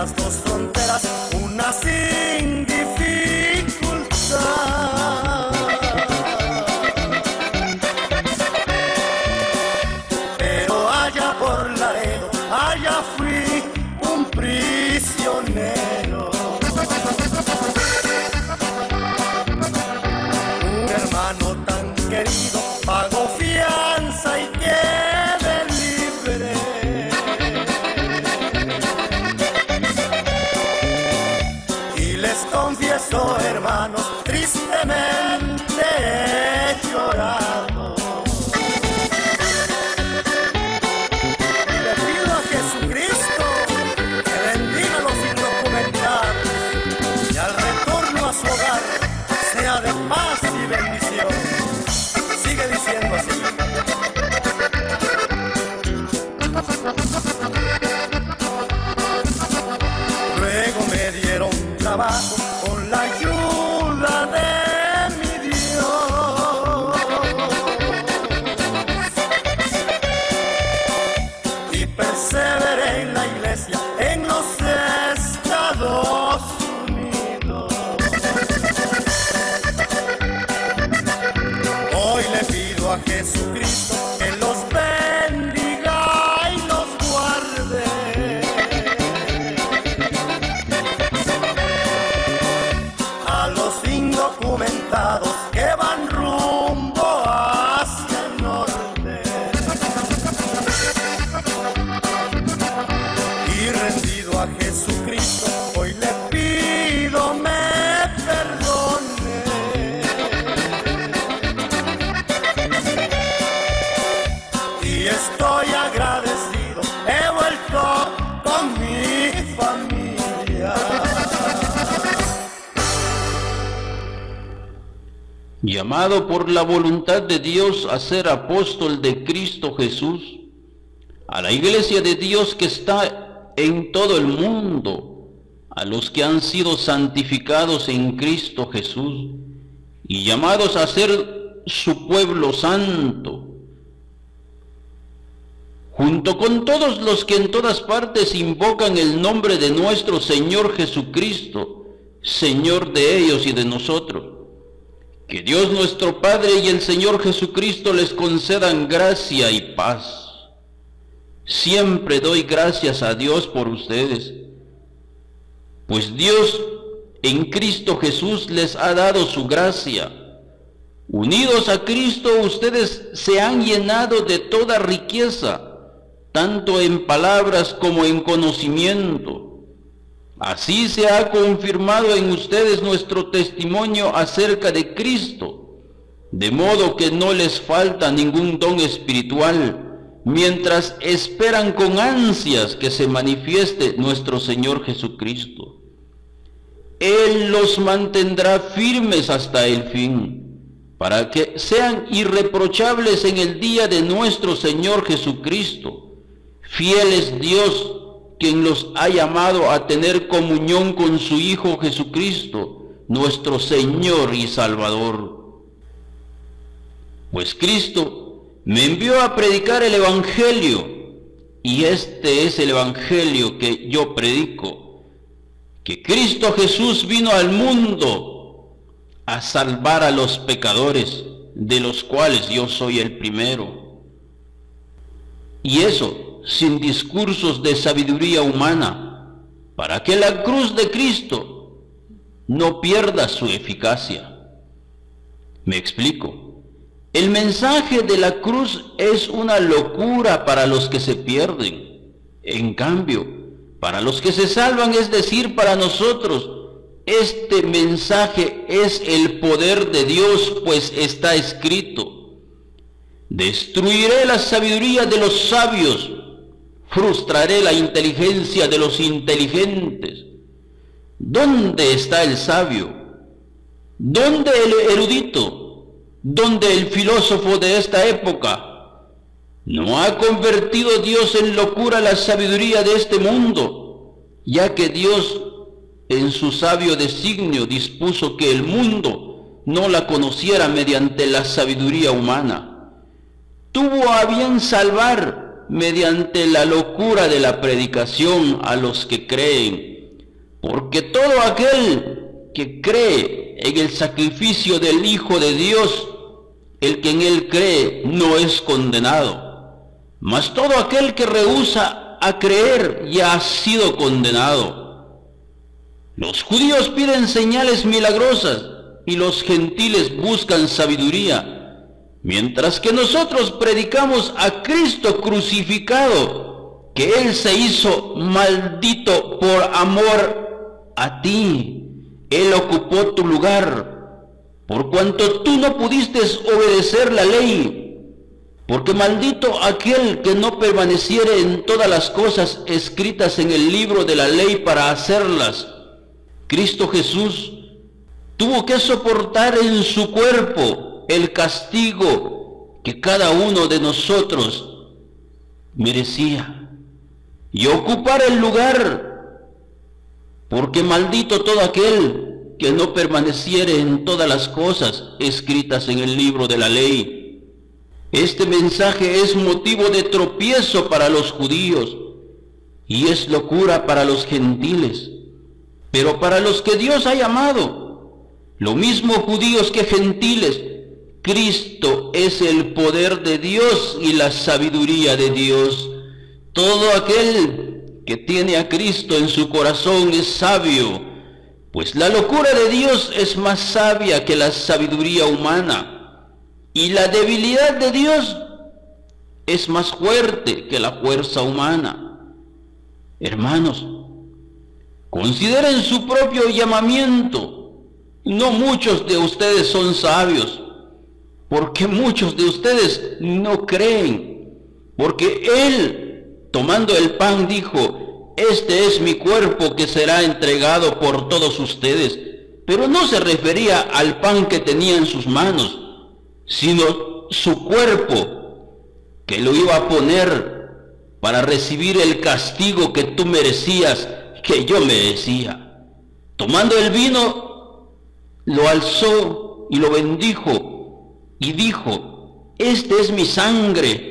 las dos fronteras, una sin dificultad. Pero allá por Laredo, allá fui un prisionero. Un hermano tan querido pagó fianza y quedé libre. Y les confieso, hermanos, tristemente he llorado. Y le pido a Jesucristo que bendiga a los indocumentados y al retorno a su hogar sea de paz y bendición. Sigue diciendo así. Luego me dieron trabajo con la ayuda de mi Dios y perseveré en la iglesia en los Estados Unidos. Hoy le pido a Jesucristo que los bendiga y los guarde. A los indocumentados que van rumbo hacia el norte. Y rendido a Jesucristo, hoy le pido me perdone. Y estoy agradecido, he vuelto con mi familia. Llamado por la voluntad de Dios a ser apóstol de Cristo Jesús, a la iglesia de Dios que está en todo el mundo, a los que han sido santificados en Cristo Jesús y llamados a ser su pueblo santo, junto con todos los que en todas partes invocan el nombre de nuestro Señor Jesucristo, Señor de ellos y de nosotros. Que Dios nuestro Padre y el Señor Jesucristo les concedan gracia y paz. Siempre doy gracias a Dios por ustedes, pues Dios en Cristo Jesús les ha dado su gracia. Unidos a Cristo, ustedes se han llenado de toda riqueza, tanto en palabras como en conocimiento. Así se ha confirmado en ustedes nuestro testimonio acerca de Cristo, de modo que no les falta ningún don espiritual, mientras esperan con ansias que se manifieste nuestro Señor Jesucristo. Él los mantendrá firmes hasta el fin, para que sean irreprochables en el día de nuestro Señor Jesucristo. Fiel es Dios, quien los ha llamado a tener comunión con su Hijo Jesucristo, nuestro Señor y Salvador. Pues Cristo me envió a predicar el Evangelio, y este es el Evangelio que yo predico, que Cristo Jesús vino al mundo a salvar a los pecadores, de los cuales yo soy el primero. Y eso sin discursos de sabiduría humana, para que la cruz de Cristo no pierda su eficacia. Me explico. El mensaje de la cruz es una locura para los que se pierden. En cambio, para los que se salvan, es decir, para nosotros, este mensaje es el poder de Dios, pues está escrito: destruiré la sabiduría de los sabios, frustraré la inteligencia de los inteligentes. ¿Dónde está el sabio? ¿Dónde el erudito? ¿Dónde el filósofo de esta época? ¿No ha convertido Dios en locura la sabiduría de este mundo, ya que Dios en su sabio designio dispuso que el mundo no la conociera mediante la sabiduría humana? Tuvo a bien salvar mediante la locura de la predicación a los que creen, porque todo aquel que cree en el sacrificio del Hijo de Dios, el que en él cree no es condenado, mas todo aquel que rehúsa a creer ya ha sido condenado. Los judíos piden señales milagrosas y los gentiles buscan sabiduría, mientras que nosotros predicamos a Cristo crucificado, que Él se hizo maldito por amor a ti. Él ocupó tu lugar, por cuanto tú no pudiste obedecer la ley, porque maldito aquel que no permaneciere en todas las cosas escritas en el libro de la ley para hacerlas. Cristo Jesús tuvo que soportar en su cuerpo el castigo que cada uno de nosotros merecía y ocupar el lugar, porque maldito todo aquel que no permaneciere en todas las cosas escritas en el libro de la ley. Este mensaje es motivo de tropiezo para los judíos y es locura para los gentiles, pero para los que Dios ha llamado, lo mismo judíos que gentiles, Cristo es el poder de Dios y la sabiduría de Dios. Todo aquel que tiene a Cristo en su corazón es sabio, pues la locura de Dios es más sabia que la sabiduría humana, y la debilidad de Dios es más fuerte que la fuerza humana. Hermanos, consideren su propio llamamiento. No muchos de ustedes son sabios, porque muchos de ustedes no creen, porque Él, tomando el pan, dijo: este es mi cuerpo que será entregado por todos ustedes. Pero no se refería al pan que tenía en sus manos, sino su cuerpo, que lo iba a poner para recibir el castigo que tú merecías, que yo merecía. Tomando el vino, lo alzó y lo bendijo y dijo: este es mi sangre.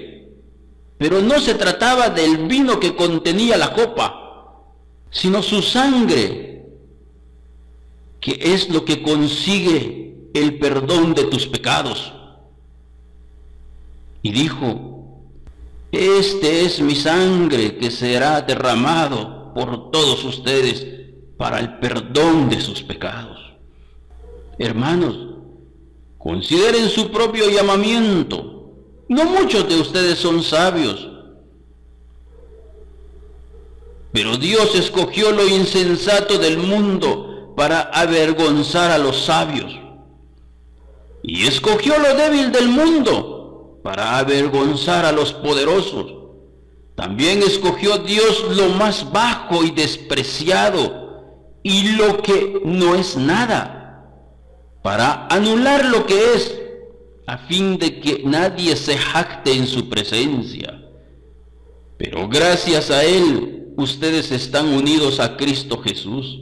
Pero no se trataba del vino que contenía la copa, sino su sangre, que es lo que consigue el perdón de tus pecados. Y dijo: este es mi sangre que será derramado por todos ustedes para el perdón de sus pecados. Hermanos, consideren su propio llamamiento. No muchos de ustedes son sabios, pero Dios escogió lo insensato del mundo para avergonzar a los sabios, y escogió lo débil del mundo para avergonzar a los poderosos. También escogió Dios lo más bajo y despreciado, y lo que no es nada, para anular lo que es, a fin de que nadie se jacte en su presencia. Pero gracias a Él, ustedes están unidos a Cristo Jesús,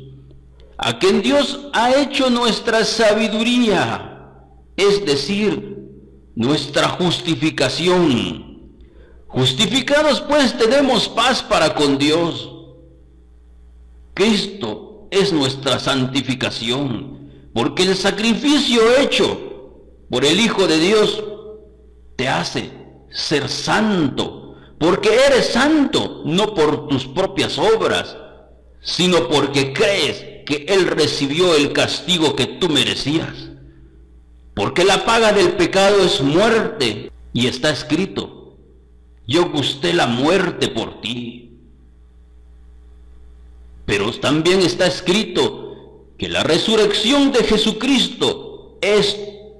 a quien Dios ha hecho nuestra sabiduría, es decir, nuestra justificación. Justificados pues tenemos paz para con Dios. Cristo es nuestra santificación, porque el sacrificio hecho por el Hijo de Dios te hace ser santo, porque eres santo no por tus propias obras, sino porque crees que Él recibió el castigo que tú merecías. Porque la paga del pecado es muerte, y está escrito: yo gusté la muerte por ti. Pero también está escrito que la resurrección de Jesucristo es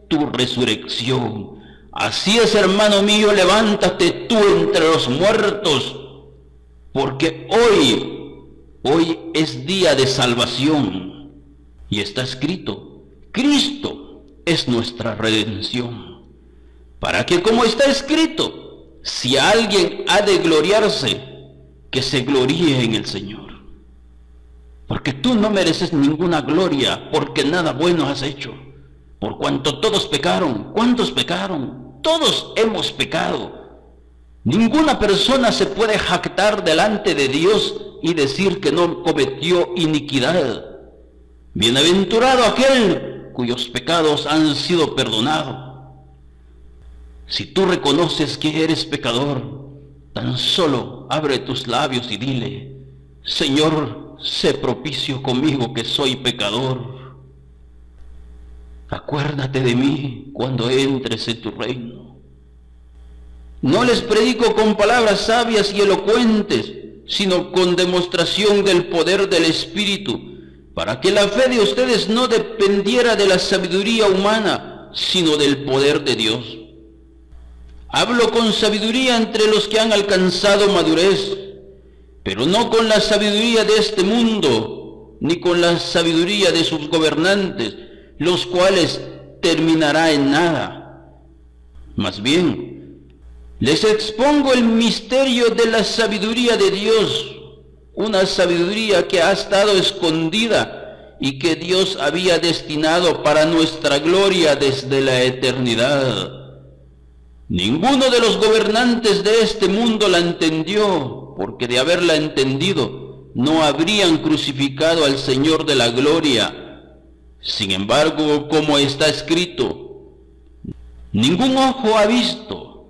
tu resurrección. Así es, hermano mío, levántate tú entre los muertos, porque hoy es día de salvación. Y está escrito: Cristo es nuestra redención, para que, como está escrito, si alguien ha de gloriarse, que se gloríe en el Señor. Porque tú no mereces ninguna gloria, porque nada bueno has hecho. Por cuanto todos pecaron. ¿Cuántos pecaron? Todos hemos pecado. Ninguna persona se puede jactar delante de Dios y decir que no cometió iniquidad. Bienaventurado aquel cuyos pecados han sido perdonados. Si tú reconoces que eres pecador, tan solo abre tus labios y dile: Señor, sé propicio conmigo que soy pecador. Acuérdate de mí cuando entres en tu reino. No les predico con palabras sabias y elocuentes, sino con demostración del poder del Espíritu, para que la fe de ustedes no dependiera de la sabiduría humana, sino del poder de Dios. Hablo con sabiduría entre los que han alcanzado madurez, pero no con la sabiduría de este mundo, ni con la sabiduría de sus gobernantes, los cuales terminará en nada. Más bien, les expongo el misterio de la sabiduría de Dios, una sabiduría que ha estado escondida y que Dios había destinado para nuestra gloria desde la eternidad. Ninguno de los gobernantes de este mundo la entendió, porque de haberla entendido, no habrían crucificado al Señor de la gloria. Sin embargo, como está escrito: ningún ojo ha visto,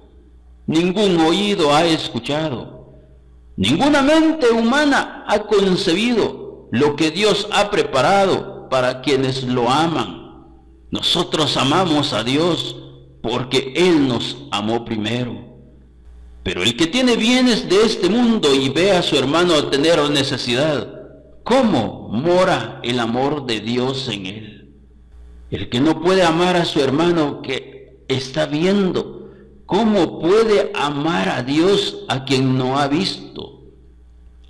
ningún oído ha escuchado, ninguna mente humana ha concebido lo que Dios ha preparado para quienes lo aman. Nosotros amamos a Dios porque Él nos amó primero. Pero el que tiene bienes de este mundo y ve a su hermano tener necesidad, ¿cómo mora el amor de Dios en él? El que no puede amar a su hermano que está viendo, ¿cómo puede amar a Dios a quien no ha visto?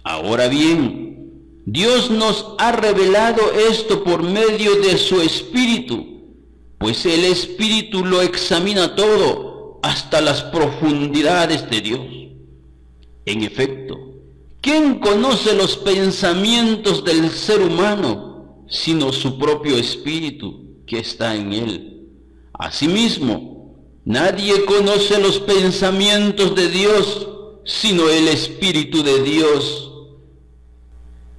Ahora bien, Dios nos ha revelado esto por medio de su Espíritu, pues el Espíritu lo examina todo, hasta las profundidades de Dios. En efecto, ¿quién conoce los pensamientos del ser humano, sino su propio espíritu que está en él? Asimismo, nadie conoce los pensamientos de Dios, sino el Espíritu de Dios.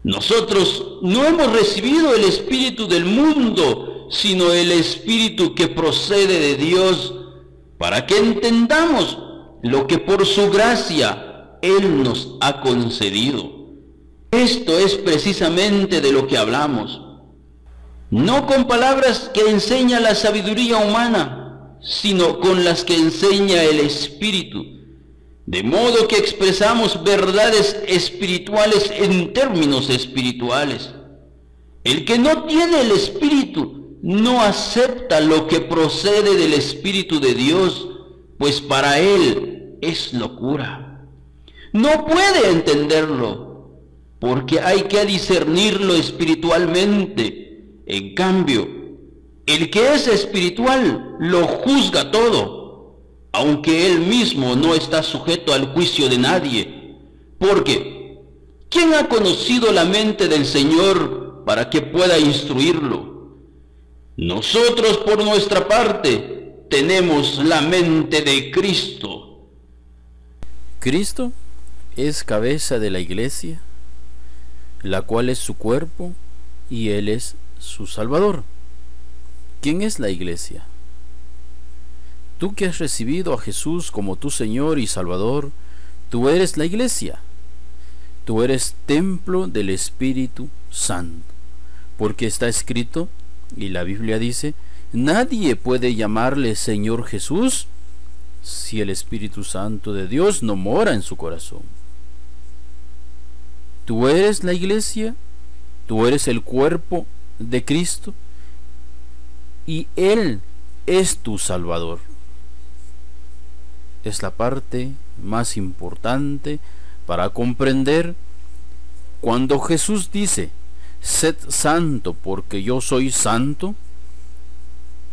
Nosotros no hemos recibido el espíritu del mundo, sino el Espíritu que procede de Dios, para que entendamos lo que por su gracia Él nos ha concedido. Esto es precisamente de lo que hablamos, no con palabras que enseña la sabiduría humana, sino con las que enseña el Espíritu, de modo que expresamos verdades espirituales en términos espirituales. El que no tiene el Espíritu no acepta lo que procede del Espíritu de Dios, pues para él es locura. No puede entenderlo, porque hay que discernirlo espiritualmente. En cambio, el que es espiritual lo juzga todo, aunque él mismo no está sujeto al juicio de nadie. Porque, ¿quién ha conocido la mente del Señor para que pueda instruirlo? Nosotros, por nuestra parte, tenemos la mente de Cristo. Cristo es cabeza de la iglesia, la cual es su cuerpo, y Él es su Salvador. ¿Quién es la iglesia? Tú que has recibido a Jesús como tu Señor y Salvador, tú eres la iglesia. Tú eres templo del Espíritu Santo, porque está escrito, y la Biblia dice: nadie puede llamarle Señor Jesús si el Espíritu Santo de Dios no mora en su corazón. Tú eres la iglesia, tú eres el cuerpo de Cristo, y Él es tu Salvador. Es la parte más importante para comprender cuando Jesús dice: sed santo porque yo soy santo.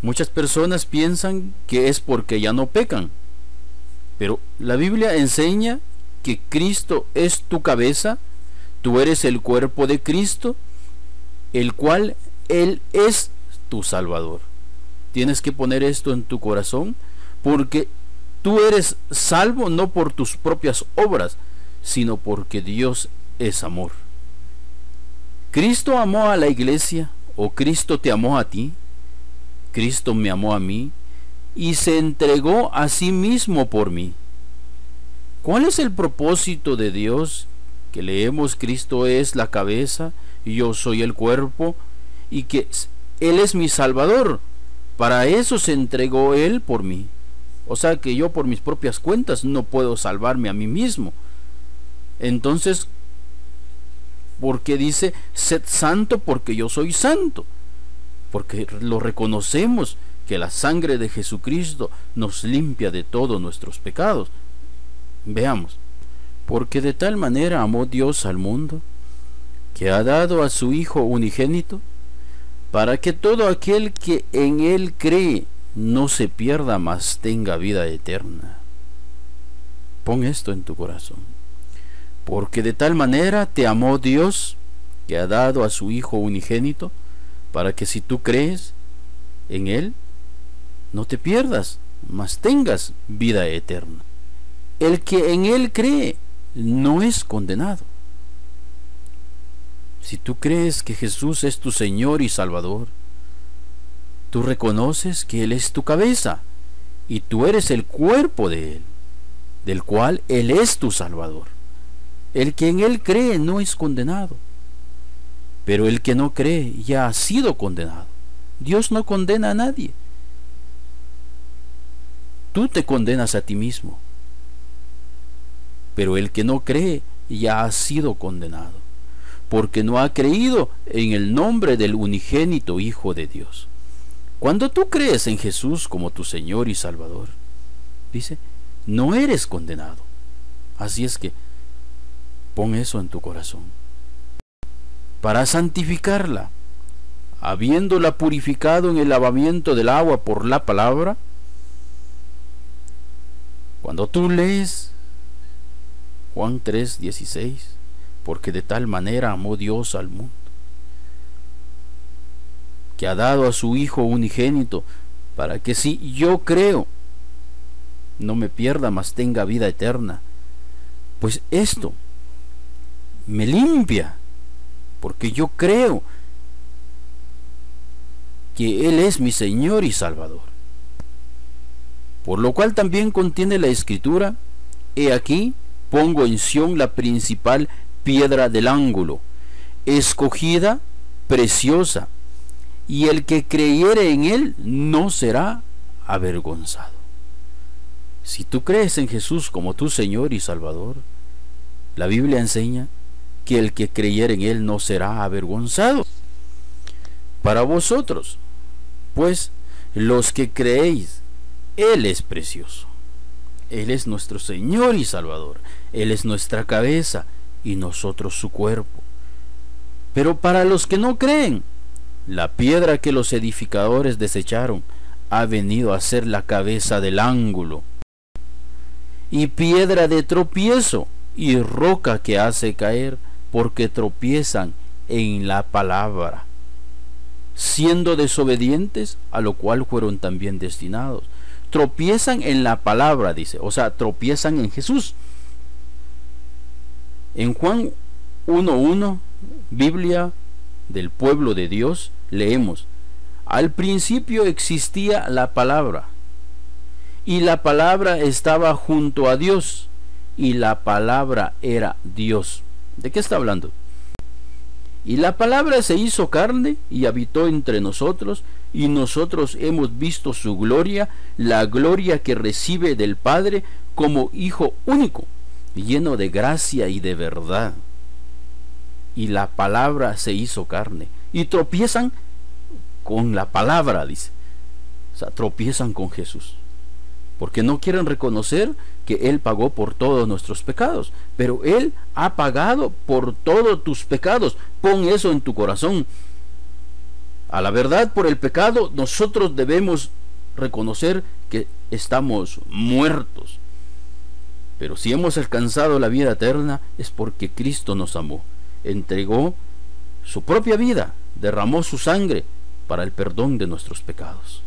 Muchas personas piensan que es porque ya no pecan, pero la Biblia enseña que Cristo es tu cabeza, tú eres el cuerpo de Cristo, el cual Él es tu Salvador. Tienes que poner esto en tu corazón, porque tú eres salvo no por tus propias obras, sino porque Dios es amor. ¿Cristo amó a la iglesia o Cristo te amó a ti? Cristo me amó a mí y se entregó a sí mismo por mí. ¿Cuál es el propósito de Dios? Que leemos: Cristo es la cabeza y yo soy el cuerpo, y que Él es mi Salvador. Para eso se entregó Él por mí. O sea que yo por mis propias cuentas no puedo salvarme a mí mismo. Entonces, ¿por qué dice sed santo? Porque yo soy santo. Porque lo reconocemos, que la sangre de Jesucristo nos limpia de todos nuestros pecados. Veamos: porque de tal manera amó Dios al mundo, que ha dado a su Hijo unigénito, para que todo aquel que en Él cree no se pierda, mas tenga vida eterna. Pon esto en tu corazón. Porque de tal manera te amó Dios, que ha dado a su Hijo unigénito, para que si tú crees en Él, no te pierdas, mas tengas vida eterna. El que en Él cree no es condenado. Si tú crees que Jesús es tu Señor y Salvador, tú reconoces que Él es tu cabeza y tú eres el cuerpo de Él, del cual Él es tu Salvador. El que en Él cree no es condenado, pero el que no cree ya ha sido condenado. Dios no condena a nadie. Tú te condenas a ti mismo, pero el que no cree ya ha sido condenado, porque no ha creído en el nombre del unigénito Hijo de Dios. Cuando tú crees en Jesús como tu Señor y Salvador, dice, no eres condenado. Así es que pon eso en tu corazón. Para santificarla, habiéndola purificado en el lavamiento del agua por la palabra. Cuando tú lees Juan 3:16, porque de tal manera amó Dios al mundo, que ha dado a su Hijo unigénito, para que si yo creo, no me pierda, mas tenga vida eterna. Pues esto me limpia, porque yo creo que Él es mi Señor y Salvador. Por lo cual también contiene la Escritura: he aquí, pongo en Sión la principal piedra del ángulo, escogida, preciosa, y el que creyere en Él no será avergonzado. Si tú crees en Jesús como tu Señor y Salvador, la Biblia enseña que el que creyere en Él no será avergonzado. Para vosotros, pues, los que creéis, Él es precioso. Él es nuestro Señor y Salvador. Él es nuestra cabeza y nosotros su cuerpo. Pero para los que no creen, la piedra que los edificadores desecharon ha venido a ser la cabeza del ángulo, y piedra de tropiezo y roca que hace caer, porque tropiezan en la palabra, siendo desobedientes, a lo cual fueron también destinados. Tropiezan en la palabra, dice, o sea, tropiezan en Jesús. En Juan 1:1, Biblia del pueblo de Dios, leemos: al principio existía la palabra, y la palabra estaba junto a Dios, y la palabra era Dios. ¿De qué está hablando? Y la palabra se hizo carne y habitó entre nosotros, y nosotros hemos visto su gloria, la gloria que recibe del Padre como Hijo único, lleno de gracia y de verdad. Y la palabra se hizo carne. Y tropiezan con la palabra, dice. O sea, tropiezan con Jesús, porque no quieren reconocer que Él pagó por todos nuestros pecados. Pero Él ha pagado por todos tus pecados. Pon eso en tu corazón. A la verdad, por el pecado nosotros debemos reconocer que estamos muertos. Pero si hemos alcanzado la vida eterna, es porque Cristo nos amó, entregó su propia vida, derramó su sangre para el perdón de nuestros pecados.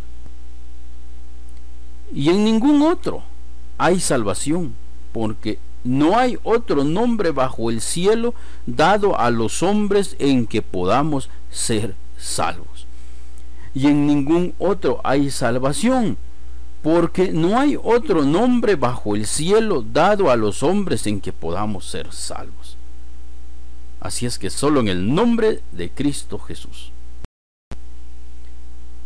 Y en ningún otro hay salvación, porque no hay otro nombre bajo el cielo dado a los hombres en que podamos ser salvos. Y en ningún otro hay salvación, porque no hay otro nombre bajo el cielo dado a los hombres en que podamos ser salvos. Así es que solo en el nombre de Cristo Jesús.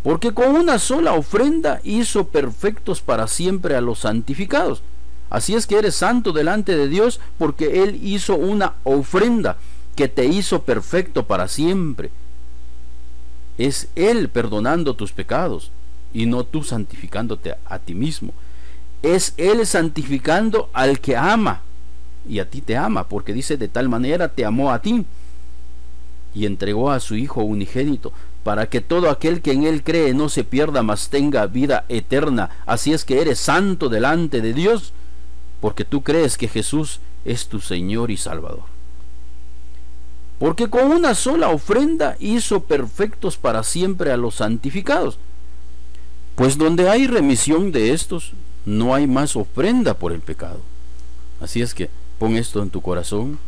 Porque con una sola ofrenda hizo perfectos para siempre a los santificados. Así es que eres santo delante de Dios, porque Él hizo una ofrenda que te hizo perfecto para siempre. Es Él perdonando tus pecados y no tú santificándote a ti mismo. Es Él santificando al que ama, y a ti te ama, porque dice: de tal manera te amó a ti y entregó a su Hijo unigénito, para que todo aquel que en Él cree no se pierda, mas tenga vida eterna. Así es que eres santo delante de Dios, porque tú crees que Jesús es tu Señor y Salvador. Porque con una sola ofrenda hizo perfectos para siempre a los santificados. Pues donde hay remisión de estos, no hay más ofrenda por el pecado. Así es que pon esto en tu corazón,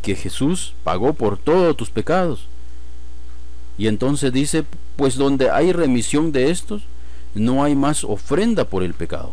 que Jesús pagó por todos tus pecados. Y entonces dice: pues donde hay remisión de estos, no hay más ofrenda por el pecado.